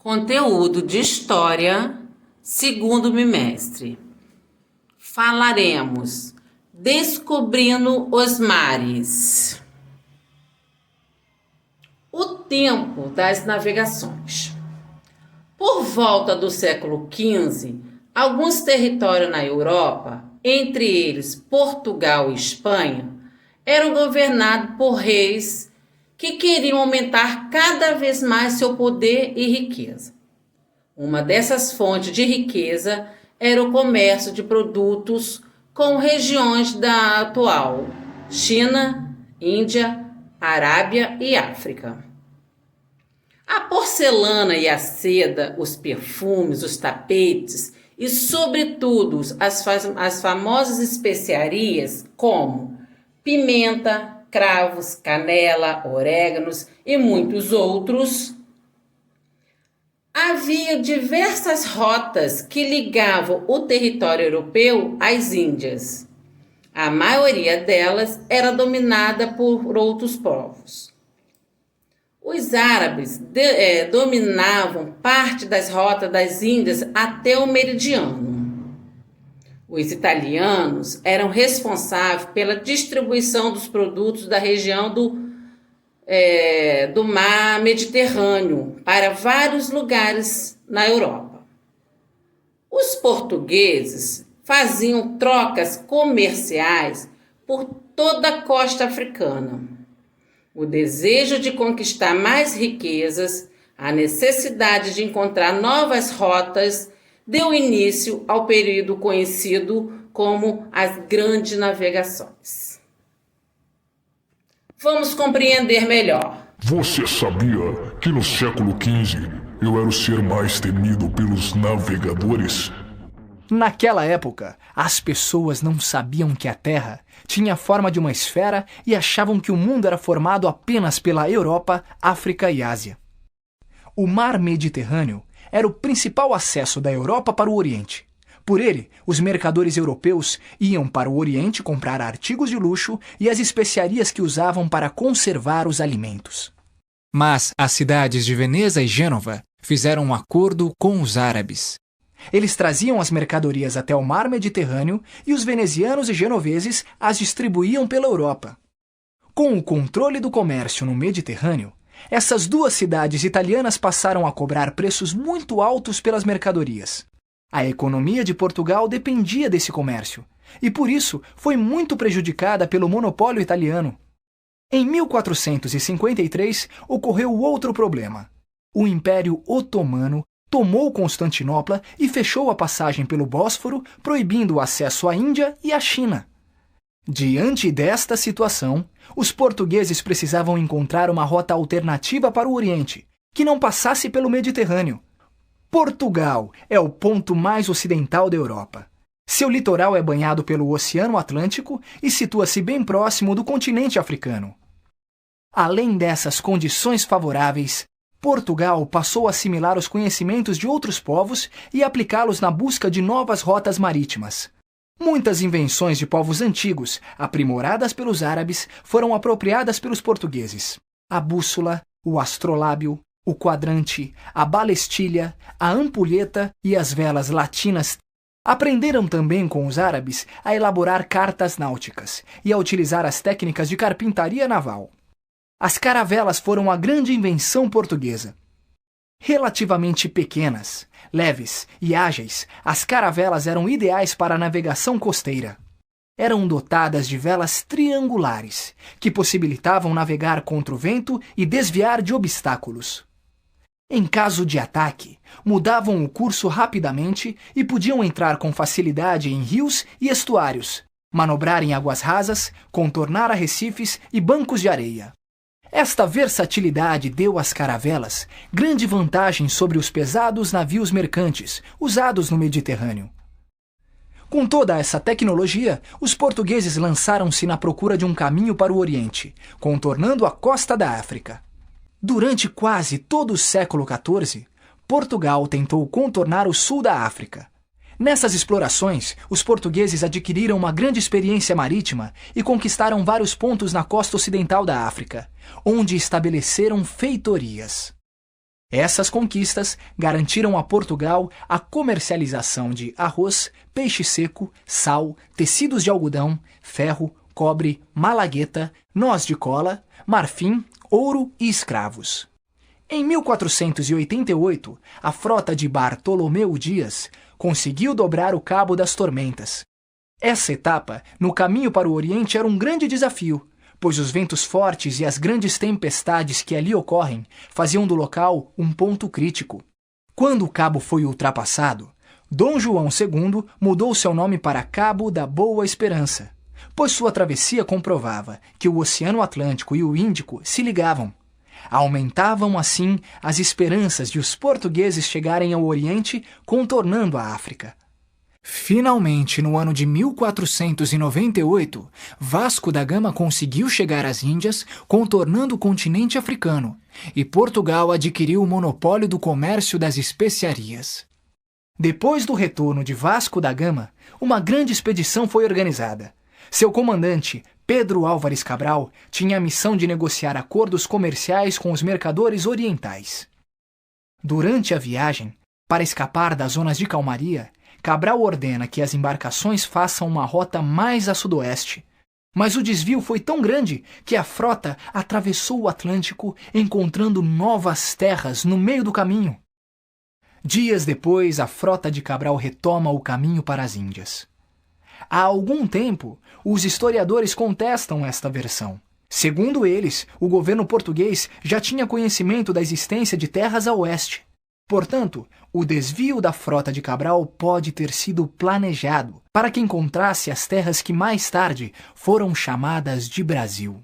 Conteúdo de História, segundo bimestre. Falaremos Descobrindo os Mares. O tempo das navegações. Por volta do século XV, alguns territórios na Europa, entre eles Portugal e Espanha, eram governados por reis que queriam aumentar cada vez mais seu poder e riqueza. Uma dessas fontes de riqueza era o comércio de produtos com regiões da atual China, Índia, Arábia e África. A porcelana e a seda, os perfumes, os tapetes e, sobretudo, as famosas especiarias como pimenta, cravos, canela, oréganos e muitos outros. Havia diversas rotas que ligavam o território europeu às Índias. A maioria delas era dominada por outros povos. Os árabes dominavam parte das rotas das Índias até o meridiano. Os italianos eram responsáveis pela distribuição dos produtos da região do mar Mediterrâneo para vários lugares na Europa. Os portugueses faziam trocas comerciais por toda a costa africana. O desejo de conquistar mais riquezas, a necessidade de encontrar novas rotas, deu início ao período conhecido como as Grandes Navegações. Vamos compreender melhor. Você sabia que no século XV eu era o ser mais temido pelos navegadores? Naquela época, as pessoas não sabiam que a Terra tinha a forma de uma esfera e achavam que o mundo era formado apenas pela Europa, África e Ásia. O mar Mediterrâneo era o principal acesso da Europa para o Oriente. Por ele, os mercadores europeus iam para o Oriente comprar artigos de luxo e as especiarias que usavam para conservar os alimentos. Mas as cidades de Veneza e Gênova fizeram um acordo com os árabes. Eles traziam as mercadorias até o mar Mediterrâneo e os venezianos e genoveses as distribuíam pela Europa. Com o controle do comércio no Mediterrâneo, essas duas cidades italianas passaram a cobrar preços muito altos pelas mercadorias. A economia de Portugal dependia desse comércio, e por isso foi muito prejudicada pelo monopólio italiano. Em 1453, ocorreu outro problema. O Império Otomano tomou Constantinopla e fechou a passagem pelo Bósforo, proibindo o acesso à Índia e à China. Diante desta situação, os portugueses precisavam encontrar uma rota alternativa para o Oriente, que não passasse pelo Mediterrâneo. Portugal é o ponto mais ocidental da Europa. Seu litoral é banhado pelo Oceano Atlântico e situa-se bem próximo do continente africano. Além dessas condições favoráveis, Portugal passou a assimilar os conhecimentos de outros povos e aplicá-los na busca de novas rotas marítimas. Muitas invenções de povos antigos, aprimoradas pelos árabes, foram apropriadas pelos portugueses. A bússola, o astrolábio, o quadrante, a balestilha, a ampulheta e as velas latinas. Aprenderam também com os árabes a elaborar cartas náuticas e a utilizar as técnicas de carpintaria naval. As caravelas foram a grande invenção portuguesa. Relativamente pequenas, leves e ágeis, as caravelas eram ideais para a navegação costeira. Eram dotadas de velas triangulares, que possibilitavam navegar contra o vento e desviar de obstáculos. Em caso de ataque, mudavam o curso rapidamente e podiam entrar com facilidade em rios e estuários, manobrar em águas rasas, contornar arrecifes e bancos de areia. Esta versatilidade deu às caravelas grande vantagem sobre os pesados navios mercantes usados no Mediterrâneo. Com toda essa tecnologia, os portugueses lançaram-se na procura de um caminho para o Oriente, contornando a costa da África. Durante quase todo o século XIV, Portugal tentou contornar o sul da África. Nessas explorações, os portugueses adquiriram uma grande experiência marítima e conquistaram vários pontos na costa ocidental da África, onde estabeleceram feitorias. Essas conquistas garantiram a Portugal a comercialização de arroz, peixe seco, sal, tecidos de algodão, ferro, cobre, malagueta, noz de cola, marfim, ouro e escravos. Em 1488, a frota de Bartolomeu Dias conseguiu dobrar o Cabo das Tormentas. Essa etapa, no caminho para o Oriente, era um grande desafio, pois os ventos fortes e as grandes tempestades que ali ocorrem faziam do local um ponto crítico. Quando o cabo foi ultrapassado, Dom João II mudou seu nome para Cabo da Boa Esperança, pois sua travessia comprovava que o Oceano Atlântico e o Índico se ligavam. Aumentavam, assim, as esperanças de os portugueses chegarem ao Oriente, contornando a África. Finalmente, no ano de 1498, Vasco da Gama conseguiu chegar às Índias, contornando o continente africano, e Portugal adquiriu o monopólio do comércio das especiarias. Depois do retorno de Vasco da Gama, uma grande expedição foi organizada. Seu comandante, Pedro Álvares Cabral, tinha a missão de negociar acordos comerciais com os mercadores orientais. Durante a viagem, para escapar das zonas de calmaria, Cabral ordena que as embarcações façam uma rota mais a sudoeste. Mas o desvio foi tão grande que a frota atravessou o Atlântico, encontrando novas terras no meio do caminho. Dias depois, a frota de Cabral retoma o caminho para as Índias. Há algum tempo, os historiadores contestam esta versão. Segundo eles, o governo português já tinha conhecimento da existência de terras a oeste. Portanto, o desvio da frota de Cabral pode ter sido planejado para que encontrasse as terras que mais tarde foram chamadas de Brasil.